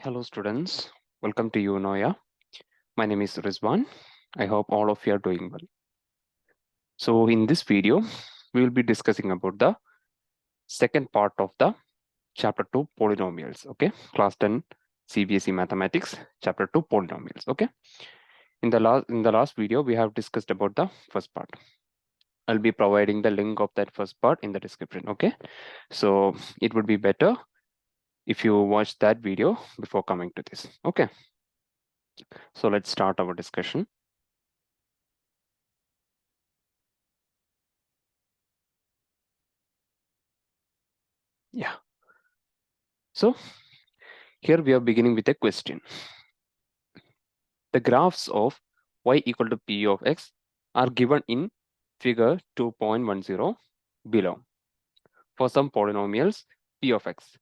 Hello students, welcome to you Noya. My name is Rizwan. I hope all of you are doing well. So in this video, we will be discussing about the second part of the chapter 2 polynomials. Okay, class 10 CBSE mathematics chapter 2 polynomials. Okay, in the last video we have discussed about the first part. I'll be providing the link of that first part in the description. Okay, so it would be better if you watch that video before coming to this. Okay, so let's start our discussion. Yeah. So here we are beginning with a question. The graphs of y equal to p of x are given in figure 2.10 below. For some polynomials p of x,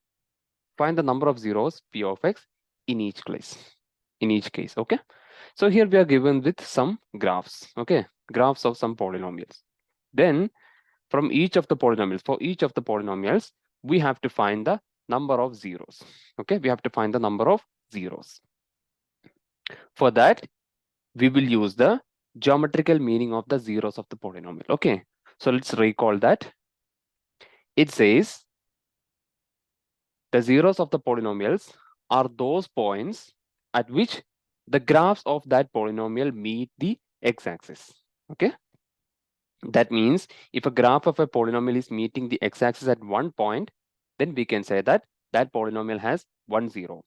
find the number of zeros p of x in each case. Okay. So here we are given with some graphs. Okay, graphs of some polynomials. Then from each of the polynomials, for each of the polynomials, we have to find the number of zeros. Okay, we have to find the number of zeros. For that, we will use the geometrical meaning of the zeros of the polynomial. Okay, so let's recall that. It says the zeros of the polynomials are those points at which the graphs of that polynomial meet the x-axis. Okay, that means if a graph of a polynomial is meeting the x-axis at one point, then we can say that that polynomial has 1 0.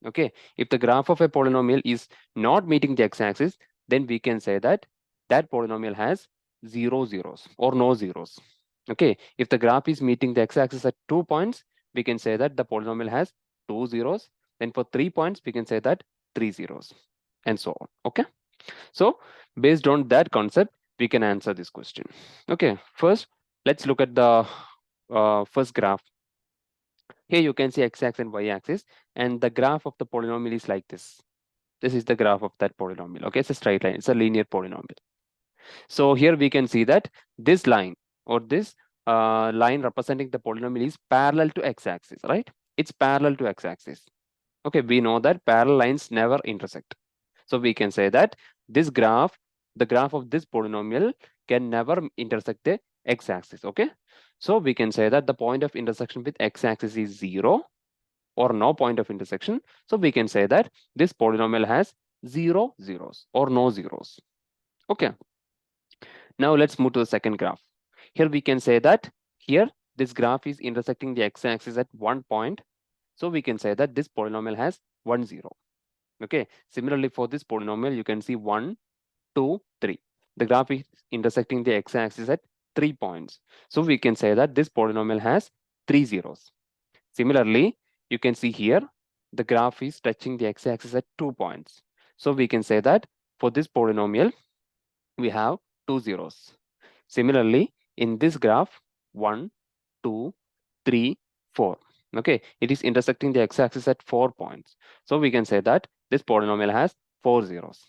Okay, if the graph of a polynomial is not meeting the x-axis, then we can say that that polynomial has 0 zeros or no zeros. Okay, if the graph is meeting the x-axis at 2 points, we can say that the polynomial has 2 zeros. Then for 3 points, we can say that 3 zeros, and so on. Okay, so based on that concept, we can answer this question. Okay, first let's look at the first graph. Here you can see x-axis and y-axis, and the graph of the polynomial is like this. This is the graph of that polynomial. Okay, it's a straight line. It's a linear polynomial. So here we can see that this line or this line representing the polynomial is parallel to x-axis, right? It's parallel to x-axis. Okay, we know that parallel lines never intersect. So we can say that this graph, the graph of this polynomial can never intersect the x-axis. Okay, so we can say that the point of intersection with x-axis is 0 or no point of intersection. So we can say that this polynomial has 0 zeros or no zeros. Okay, now let's move to the second graph. Here we can say that here this graph is intersecting the x-axis at one point. So we can say that this polynomial has 1 0. Okay, similarly for this polynomial, you can see 1, 2, 3. The graph is intersecting the x-axis at 3 points. So we can say that this polynomial has 3 zeros. Similarly, you can see here, the graph is touching the x-axis at 2 points. So we can say that for this polynomial, we have 2 zeros. Similarly, in this graph, 1, 2, 3, 4. Okay, it is intersecting the x-axis at 4 points. So we can say that this polynomial has 4 zeros.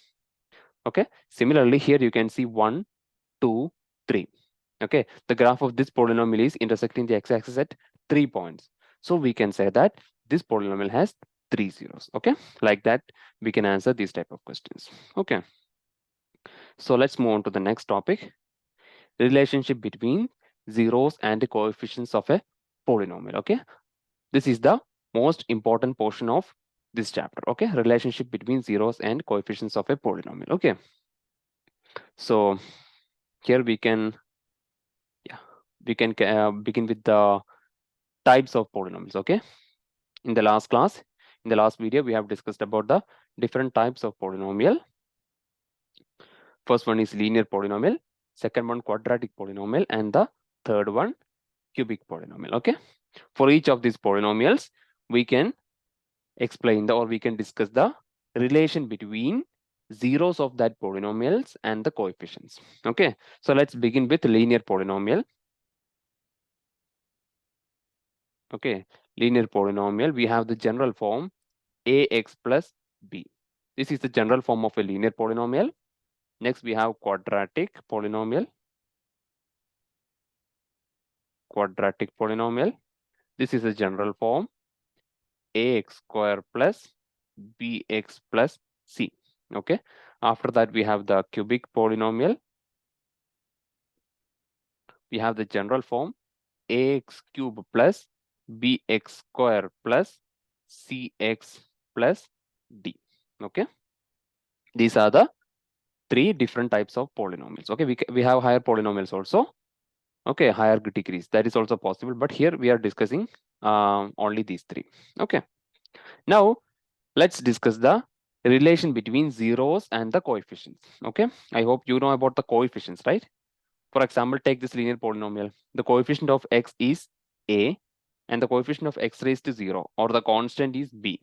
Okay, similarly, here you can see 1, 2, 3. Okay, the graph of this polynomial is intersecting the x-axis at 3 points. So we can say that this polynomial has 3 zeros. Okay, like that, we can answer these type of questions. Okay, so let's move on to the next topic. Relationship between zeros and the coefficients of a polynomial. Okay, this is the most important portion of this chapter. Okay, relationship between zeros and coefficients of a polynomial. Okay, so here we can begin with the types of polynomials. Okay, in the last class, in the last video, we have discussed about the different types of polynomial. First one is linear polynomial, second one quadratic polynomial, and the third one cubic polynomial. Okay, for each of these polynomials, we can explain the or we can discuss the relation between zeros of that polynomials and the coefficients. Okay, so let's begin with linear polynomial. Okay, linear polynomial, we have the general form ax plus b. This is the general form of a linear polynomial. Next, we have quadratic polynomial. Quadratic polynomial. This is a general form ax square plus bx plus c. Okay. After that, we have the cubic polynomial. We have the general form ax cube plus bx square plus cx plus d. Okay. These are the three different types of polynomials. Okay. We have higher polynomials also. Okay. Higher degrees. That is also possible. But here we are discussing only these three. Okay. Now, let's discuss the relation between zeros and the coefficients. Okay. I hope you know about the coefficients, right? For example, take this linear polynomial. The coefficient of x is a and the coefficient of x raised to 0 or the constant is b.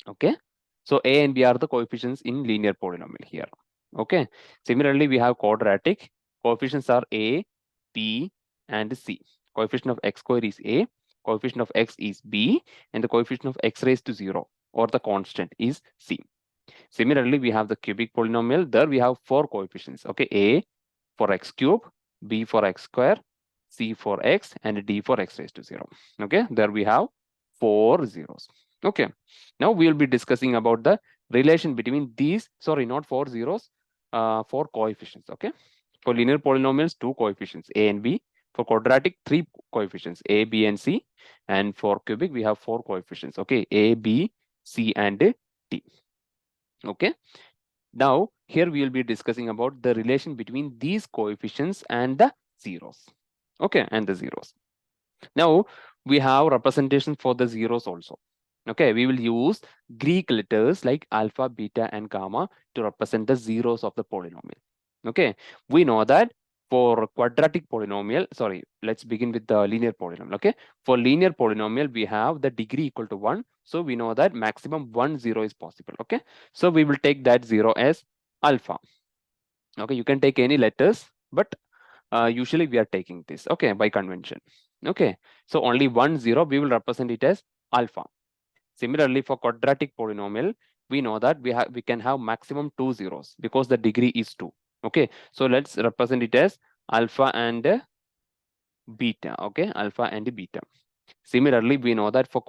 Okay. So a and b are the coefficients in linear polynomial here. Okay. Similarly, we have quadratic. Coefficients are a, b, and c. Coefficient of x square is a, coefficient of x is b, and the coefficient of x raised to 0 or the constant is c. Similarly, we have the cubic polynomial. There we have four coefficients. Okay, a for x cube, b for x square, c for x, and d for x raised to 0. Okay, there we have four zeros. Okay, now we will be discussing about the relation between these, sorry, not four zeros, four coefficients. Okay, for linear polynomials, two coefficients, a and b. For quadratic, three coefficients, a, b, and c. And for cubic, we have four coefficients. Okay, a, b, c, and d. Okay. Now, here we will be discussing about the relation between these coefficients and the zeros. Okay, and the zeros. Now, we have representation for the zeros also. Okay, we will use Greek letters like alpha, beta, and gamma to represent the zeros of the polynomial. Okay, we know that for quadratic polynomial, sorry, let's begin with the linear polynomial. Okay, for linear polynomial, we have the degree equal to 1. So we know that maximum 1 0 is possible. Okay, so we will take that 0 as alpha. Okay, you can take any letters, but usually we are taking this, okay, by convention. Okay, so only 1 0, we will represent it as alpha. Similarly, for quadratic polynomial, we know that we can have maximum 2 zeros because the degree is 2. Okay, so let's represent it as alpha and beta. Okay, alpha and beta. Similarly, we know that for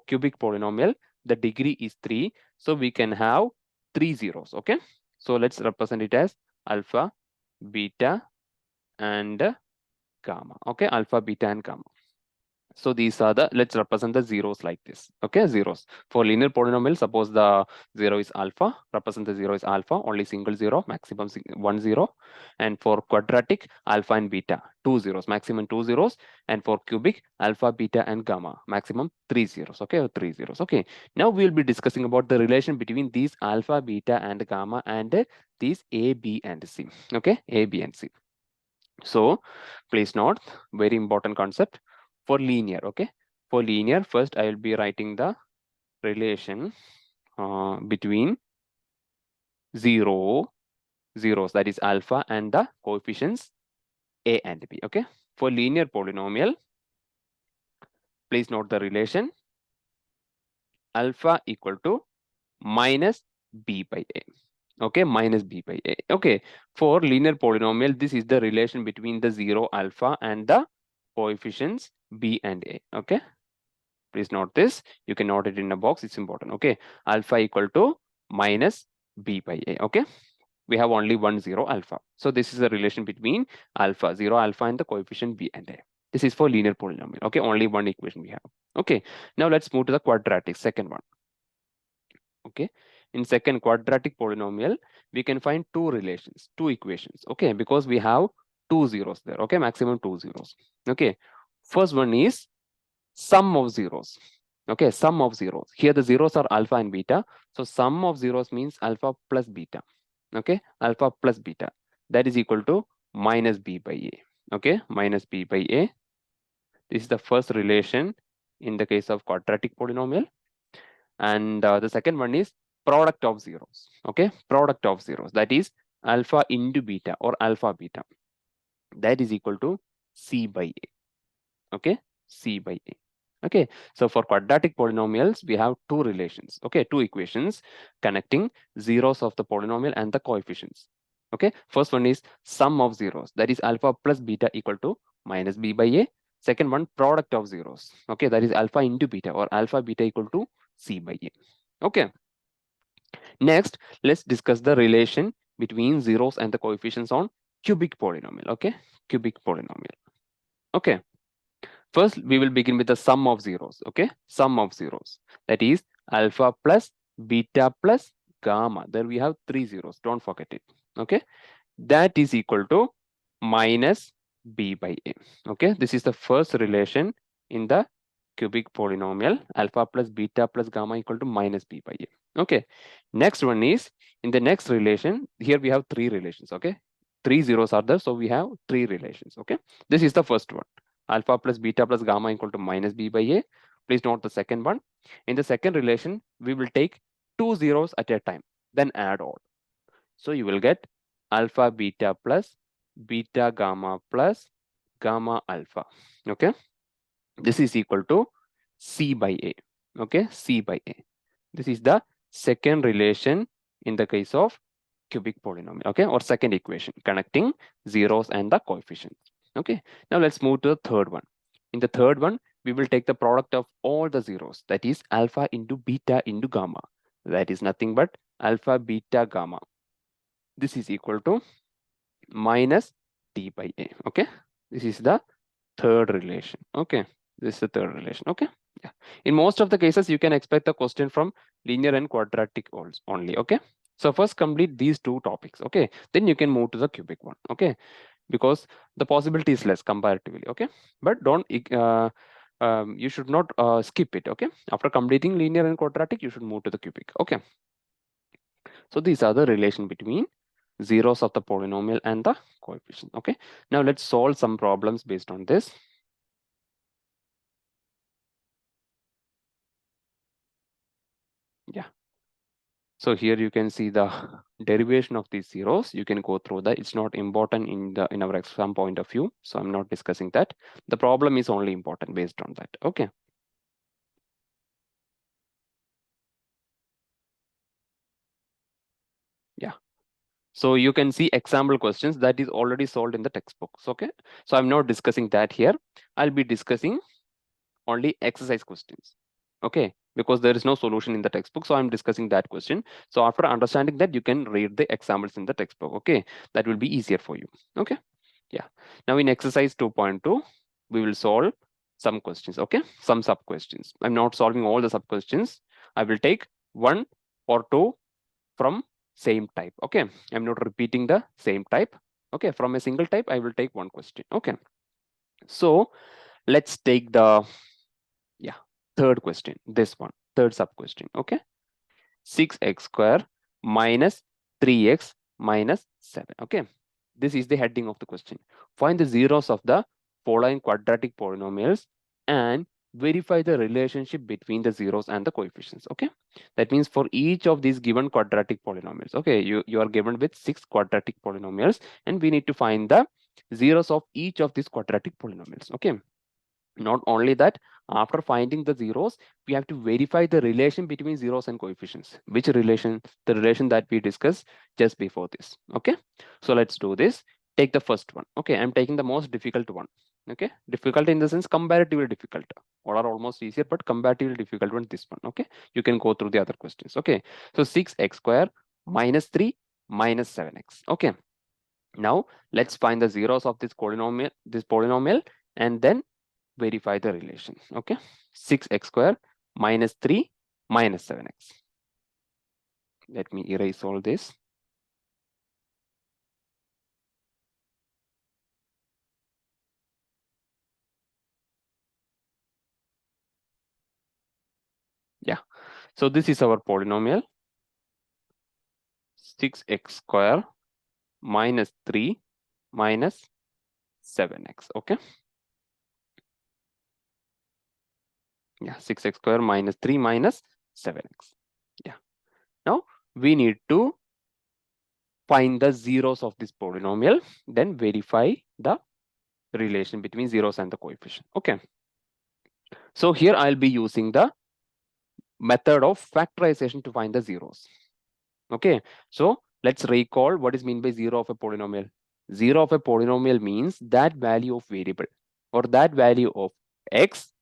cubic polynomial, the degree is 3, so we can have 3 zeros. Okay, so let's represent it as alpha, beta, and gamma. Okay, alpha, beta, and gamma. So these are the, let's represent the zeros like this. Okay, zeros. For linear polynomial, suppose the 0 is alpha, represent the 0 is alpha, only single 0, maximum 1 0. And for quadratic, alpha and beta, 2 zeros, maximum 2 zeros. And for cubic, alpha, beta, and gamma, maximum 3 zeros. Okay, or 3 zeros. Okay, now we'll be discussing about the relation between these alpha, beta, and gamma, and these a, b, and c. Okay, a, b, and c. So please note, very important concept for linear. Okay, for linear, first I will be writing the relation between zeros, that is alpha, and the coefficients a and b. Okay, for linear polynomial, please note the relation alpha equal to minus b by a. Okay, minus b by a. Okay, for linear polynomial, this is the relation between the 0 alpha and the coefficients b and a. Okay, please note this. You can note it in a box, it's important. Okay, alpha equal to minus b by a. Okay, we have only 1 0 alpha, so this is the relation between alpha, 0 alpha, and the coefficient b and a. This is for linear polynomial. Okay, only one equation we have. Okay, now let's move to the quadratic, second one. Okay, in second quadratic polynomial, we can find two relations, two equations. Okay, because we have two zeros there. Okay, maximum 2 zeros. Okay, first one is sum of zeros. Okay, sum of zeros. Here the zeros are alpha and beta, so sum of zeros means alpha plus beta. Okay, alpha plus beta, that is equal to minus b by a. Okay, minus b by a. This is the first relation in the case of quadratic polynomial. And the second one is product of zeros. Okay, product of zeros, that is alpha into beta or alpha beta, that is equal to c by a. Okay, c by a. Okay, so for quadratic polynomials, we have two relations. Okay, two equations connecting zeros of the polynomial and the coefficients. Okay, first one is sum of zeros, that is alpha plus beta equal to minus b by a. Second one, product of zeros. Okay, that is alpha into beta or alpha beta equal to c by a. Okay. Next, let's discuss the relation between zeros and the coefficients on cubic polynomial. Okay, cubic polynomial. Okay. First, we will begin with the sum of zeros. Okay, sum of zeros. That is alpha plus beta plus gamma. There we have three zeros. Don't forget it. Okay, that is equal to minus b by a. Okay, this is the first relation in the cubic polynomial. Alpha plus beta plus gamma equal to minus b by a. Okay, next one is in the next relation. Here we have three relations. Okay, three zeros are there, so we have three relations. Okay, this is the first one. Alpha plus beta plus gamma equal to minus b by a. Please note the second one. In the second relation, we will take two zeros at a time, then add all. So you will get alpha beta plus beta gamma plus gamma alpha. Okay, this is equal to c by a. Okay, c by a. This is the second relation in the case of cubic polynomial. Okay, or second equation connecting zeros and the coefficients. Okay, now let's move to the third one. In the third one, we will take the product of all the zeros, that is alpha into beta into gamma. That is nothing but alpha beta gamma. This is equal to minus d by a. Okay, this is the third relation. Okay, this is the third relation. Okay, yeah. In most of the cases, you can expect the question from linear and quadratic only. Okay, so first complete these two topics. Okay, then you can move to the cubic one. Okay, because the possibility is less comparatively. Okay, but don't you should not skip it. Okay, after completing linear and quadratic, you should move to the cubic. Okay, so these are the relation between zeros of the polynomial and the coefficient. Okay, now let's solve some problems based on this. Yeah, so here you can see the derivation of these zeros. You can go through that. It's not important in our exam point of view, so I'm not discussing that. The problem is only important based on that. Okay, yeah. So you can see example questions that is already solved in the textbooks. Okay, so I'm not discussing that here. I'll be discussing only exercise questions. Okay, because there is no solution in the textbook, so I'm discussing that question. So after understanding that, you can read the examples in the textbook. Okay, that will be easier for you. Okay, yeah. Now in exercise 2.2, we will solve some questions. Okay, some sub questions. I'm not solving all the sub questions. I will take one or two from same type. Okay, I'm not repeating the same type. Okay, from a single type, I will take one question. Okay, so let's take the third question, this one, third sub question. Okay, 6x square minus 3x minus 7. Okay, this is the heading of the question. Find the zeros of the following quadratic polynomials and verify the relationship between the zeros and the coefficients. Okay, that means for each of these given quadratic polynomials, okay, you are given with 6 quadratic polynomials, and we need to find the zeros of each of these quadratic polynomials. Okay, not only that, after finding the zeros, we have to verify the relation between zeros and coefficients. Which relation? The relation that we discussed just before this. Okay, so let's do this. Take the first one. Okay, I'm taking the most difficult one. Okay, difficult in the sense comparatively difficult. All are almost easier, but comparatively difficult one, this one. Okay, you can go through the other questions. Okay, so 6x square minus 3 minus 7x. Okay, now let's find the zeros of this polynomial, and then verify the relation. Okay, 6x square minus 3 minus 7x. Let me erase all this. Yeah, so this is our polynomial, 6x square minus 3 minus 7x. Okay, yeah, 6x square minus 3 minus 7x. Yeah, now we need to find the zeros of this polynomial, then verify the relation between zeros and the coefficient. Okay, so here I'll be using the method of factorization to find the zeros. Okay, so let's recall what is meant by zero of a polynomial. Zero of a polynomial means that value of variable or that value of x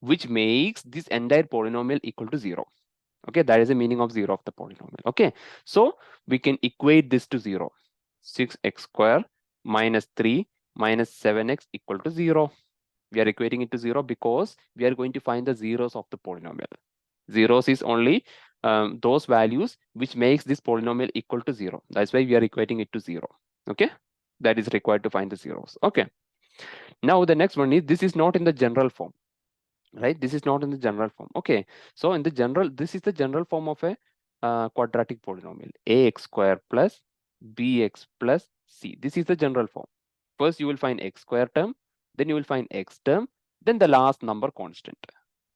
which makes this entire polynomial equal to zero. Okay, that is the meaning of 0 of the polynomial. Okay, so we can equate this to 0. 6x square minus 3 minus 7x equal to 0. We are equating it to 0 because we are going to find the zeros of the polynomial. Zeros is only those values which makes this polynomial equal to 0. That's why we are equating it to 0. Okay, that is required to find the zeros. Okay, now the next one is, this is not in the general form, right? This is not in the general form. Okay, so in the general, this is the general form of a quadratic polynomial. Ax square plus bx plus c. This is the general form. First you will find x square term, then you will find x term, then the last number constant.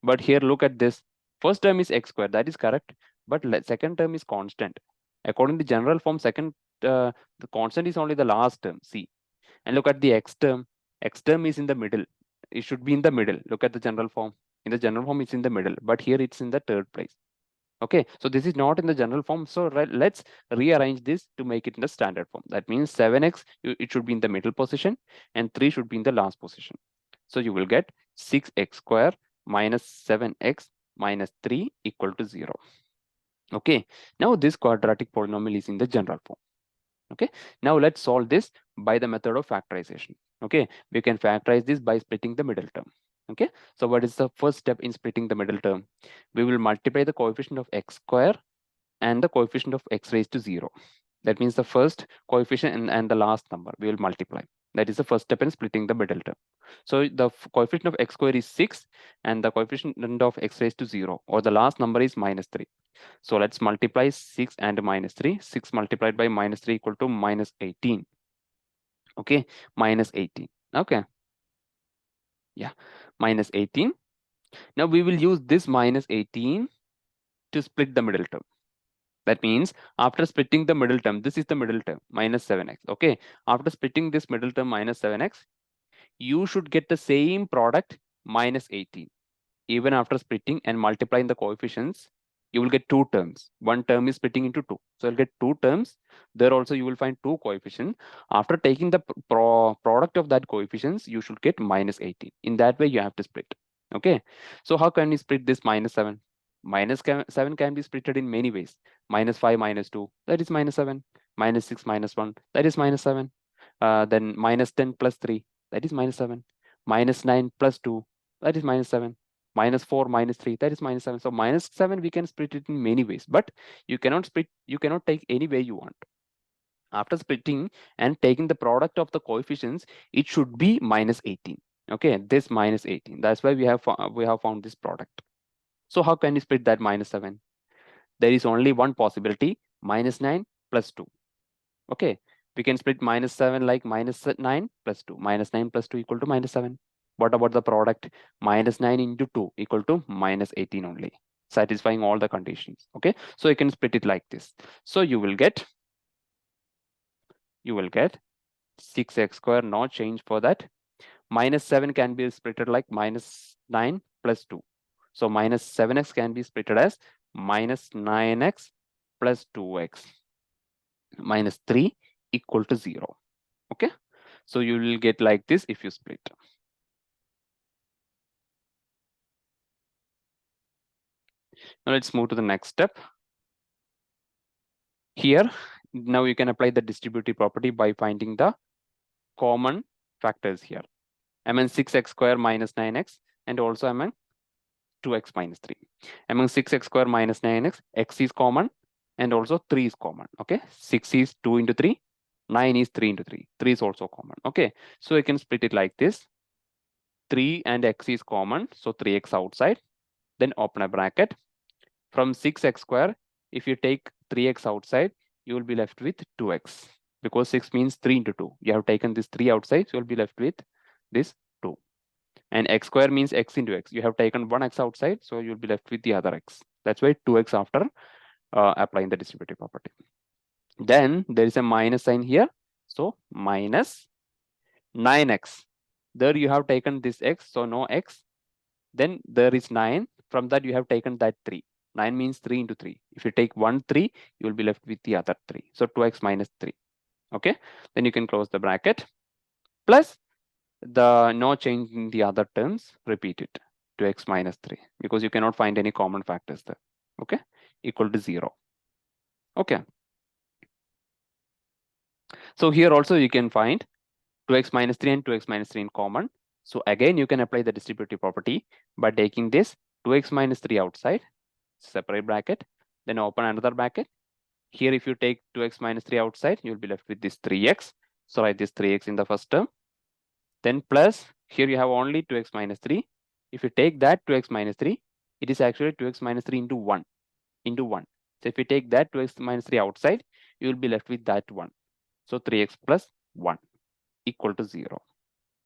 But here look at this. First term is x square, that is correct, but second term is constant. According to general form, second the constant is only the last term, c. And look at the x term. X term is in the middle. It should be in the middle. Look at the general form. In the general form, it's in the middle, but here it's in the third place. Okay, so this is not in the general form. So let's rearrange this to make it in the standard form. That means 7x, it should be in the middle position, and 3 should be in the last position. So you will get 6x square minus 7x minus 3 equal to 0. Okay, now this quadratic polynomial is in the general form. Okay, now let's solve this by the method of factorization. Okay, we can factorize this by splitting the middle term. Okay, so what is the first step in splitting the middle term? We will multiply the coefficient of x square and the coefficient of x raised to 0. That means the first coefficient and the last number we will multiply. That is the first step in splitting the middle term. So the coefficient of x square is 6 and the coefficient of x raised to 0, or the last number is minus 3. So let's multiply 6 and minus 3. 6 multiplied by minus 3 equal to minus 18. Okay, minus 18. Okay, yeah, minus 18. Now we will use this minus 18 to split the middle term. That means after splitting the middle term, this is the middle term, minus 7x. Okay, after splitting this middle term minus 7x, you should get the same product minus 18. Even after splitting and multiplying the coefficients, you will get two terms. One term is splitting into two. So you'll get two terms. There also you will find two coefficients. After taking the product of that coefficients, you should get minus 18. In that way, you have to split. Okay. So how can you split this minus 7? Minus 7 can be splitted in many ways. Minus 5 minus 2, that is minus 7. Minus 6 minus 1, that is minus 7. Then minus 10 plus 3, that is minus 7. Minus 9 plus 2, that is minus 7. Minus 4 minus 3, that is minus 7. So minus 7 we can split it in many ways, but you cannot take any way you want. After splitting and taking the product of the coefficients, it should be minus 18. Okay, this minus 18, that's why we have found this product. So how can you split that minus 7? There is only one possibility, minus 9 plus 2. Okay, we can split minus 7 like minus 9 plus 2. Minus 9 plus 2 equal to minus 7. What about the product? Minus 9 into 2 equal to minus 18 only, satisfying all the conditions. Okay, so you can split it like this. So you will get 6x square, no change for that. Minus 7 can be splitted like minus 9 plus 2. So minus 7x can be splitted as minus 9x plus 2x minus 3 equal to 0. Okay, so you will get like this if you split. Now let's move to the next step. Here, now you can apply the distributive property by finding the common factors here. Among 6x square minus 9x, and also among 2x minus 3. Among 6x square minus 9x, x is common and also 3 is common. Okay, 6 is 2 into 3, 9 is 3 into 3. 3 is also common. Okay, so you can split it like this. 3 and x is common, so 3x outside. Then open a bracket. From 6x square, if you take 3x outside, you will be left with 2x, because 6 means 3 into 2. You have taken this 3 outside, so you'll be left with this 2. And x square means x into x. You have taken one x outside, so you'll be left with the other x. That's why 2x after applying the distributive property. Then there is a minus sign here, so minus 9x. There you have taken this x, so no x. Then there is 9. From that you have taken that 3. 9 means 3 into 3. If you take one 3, you will be left with the other 3. So 2x minus 3. Okay, then you can close the bracket. Plus the no change in the other terms, repeat it, 2x minus 3, because you cannot find any common factors there. okay, equal to 0. Okay, so here also you can find 2x minus 3 and 2x minus 3 in common. So again, you can apply the distributive property by taking this 2x minus 3 outside, separate bracket, then open another bracket. Here, if you take 2x minus 3 outside, you'll be left with this 3x. So write this 3x in the first term. Then plus, here you have only 2x minus 3. If you take that 2x minus 3, it is actually 2x minus 3 into 1. So if you take that 2x minus 3 outside, you will be left with that 1. So 3x plus 1 equal to 0.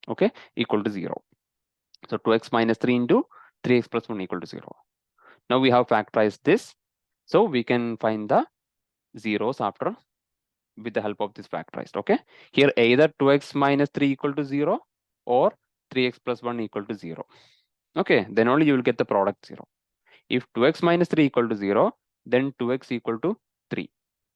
Okay, equal to 0. So 2x minus 3 into 3x plus 1 equal to 0. Now we have factorized this. So we can find the zeros after with the help of this factorized. Okay, here either 2x minus 3 equal to 0 or 3x plus 1 equal to 0. Okay, then only you will get the product 0. If 2x minus 3 equal to 0, then 2x equal to 3.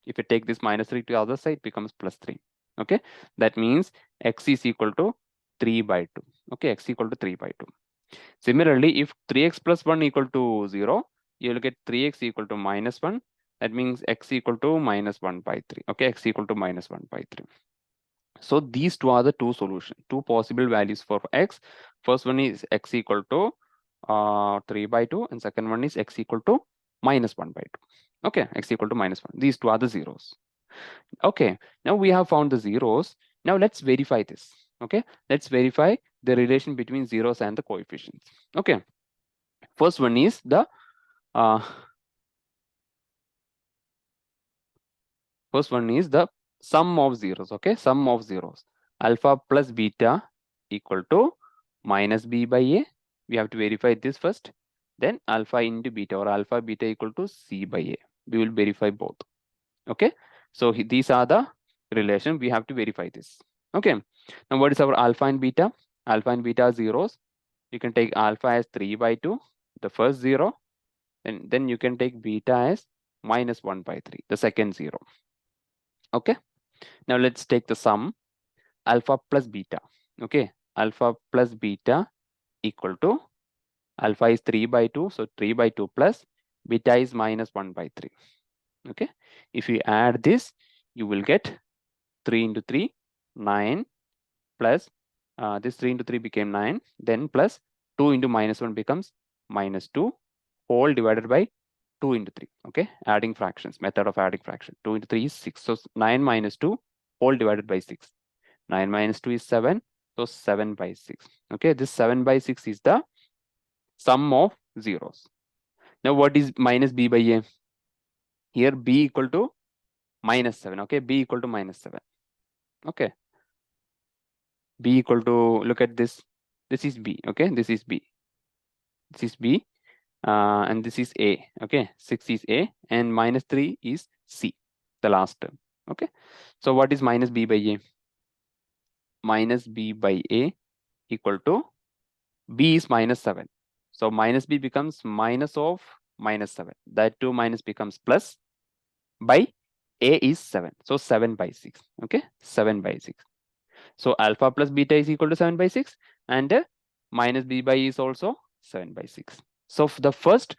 If you take this minus 3 to the other side, it becomes plus 3. Okay, that means x is equal to 3 by 2. Okay, x equal to 3 by 2. Similarly, if 3x plus 1 equal to 0, you will get 3x equal to minus 1. That means x equal to minus 1 by 3. Okay, x equal to minus 1 by 3. So these two are the two solutions, two possible values for x. First one is x equal to 3 by 2, and second one is x equal to minus 1 by 2. Okay, x equal to minus 1. These two are the zeros. Okay, now we have found the zeros. Now let's verify this. Okay, let's verify the relation between zeros and the coefficients. Okay, first one is the sum of zeros. Okay, sum of zeros. Alpha plus beta equal to minus b by a. We have to verify this first. Then alpha into beta, or alpha beta equal to c by a. We will verify both. Okay, so these are the relation. We have to verify this. Okay, now what is our alpha and beta? Alpha and beta are zeros. You can take alpha as 3 by 2, the first 0. Then you can take beta as minus 1 by 3, the second 0. Okay, now let's take the sum. Alpha plus beta. Okay, alpha plus beta equal to, alpha is 3 by 2, so 3 by 2 plus beta is minus 1 by 3. Okay, if you add this, you will get 3 into 3, 9, plus this 3 into 3 became 9, then plus 2 into minus 1 becomes minus 2, whole divided by 2 into 3. Okay, adding fractions, method of adding fraction. 2 into 3 is 6. So 9 minus 2 whole divided by 6. 9 minus 2 is 7. So 7 by 6. Okay, this 7 by 6 is the sum of zeros. Now what is minus b by a? Here b equal to minus 7. Okay, b equal to minus 7. Okay, b equal to, look at this. This is b. Okay, this is b. This is b. And this is a. Okay, 6 is a, and minus 3 is c, the last term. Okay, so what is minus b by a? Minus b by a equal to, b is minus 7. So minus b becomes minus of minus 7. That 2 minus becomes plus, by a is 7. So 7 by 6. Okay, 7 by 6. So alpha plus beta is equal to 7 by 6, and minus b by is also 7 by 6. So the first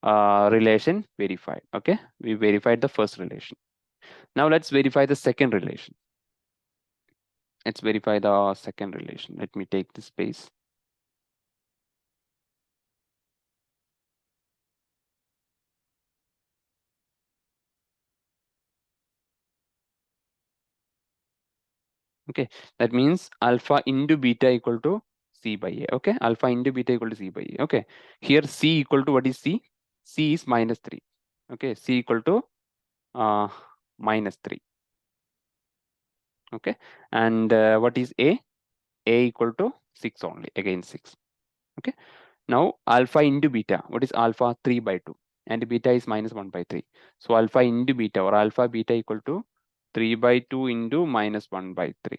relation verified. Okay, we verified the first relation. Now let's verify the second relation. Let's verify the second relation. Let me take this space. Okay, that means alpha into beta equal to c by a. Okay, alpha into beta equal to c by a. Okay, here c equal to, what is c? C is minus 3. Okay, c equal to minus 3. Okay, and what is a? A equal to 6 only, again 6. Okay, now alpha into beta. What is alpha? 3 by 2, and beta is minus 1 by 3. So alpha into beta, or alpha beta equal to 3 by 2 into minus 1 by 3.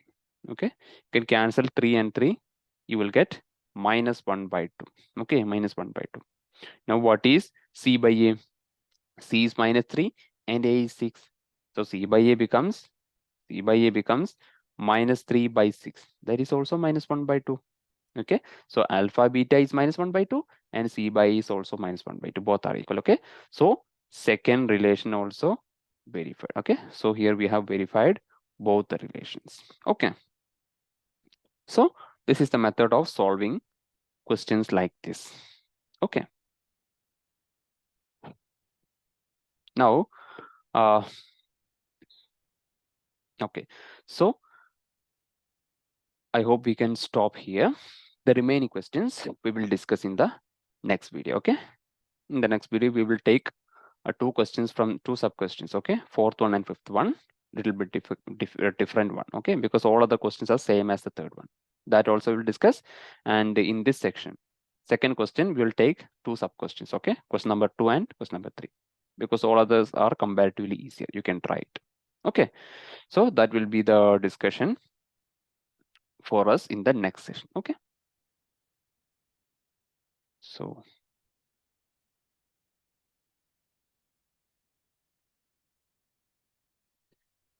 Okay, you can cancel 3 and 3. You will get minus 1 by 2. Okay, minus 1 by 2. Now what is c by a? C is minus 3 and a is 6. So c by a becomes minus 3 by 6. That is also minus 1 by 2. Okay, so alpha beta is minus 1 by 2, and C by E is also minus 1 by 2. Both are equal. Okay. So second relation also verified. Okay. So here we have verified both the relations. Okay. So this is the method of solving questions like this. Okay. Now, okay. So I hope we can stop here. The remaining questions we will discuss in the next video. Okay. In the next video, we will take two questions from two sub questions. Okay. Fourth one and fifth one, little bit different one. Okay. Because all other questions are same as the third one. That also we will discuss. And in this section, second question, we will take two sub questions. Okay. Question number 2 and question number 3. Because all others are comparatively easier. You can try it. Okay. So that will be the discussion for us in the next session. Okay. So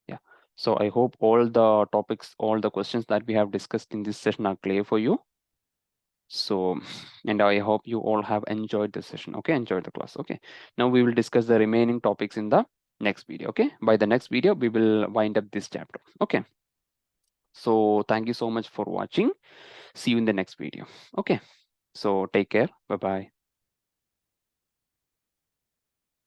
yeah, so I hope all the topics, all the questions that we have discussed in this session are clear for you. So, and I hope you all have enjoyed the session. Okay, enjoyed the class. Okay, now we will discuss the remaining topics in the next video. Okay, by the next video we will wind up this chapter. Okay, so thank you so much for watching. See you in the next video. Okay, so take care. Bye bye.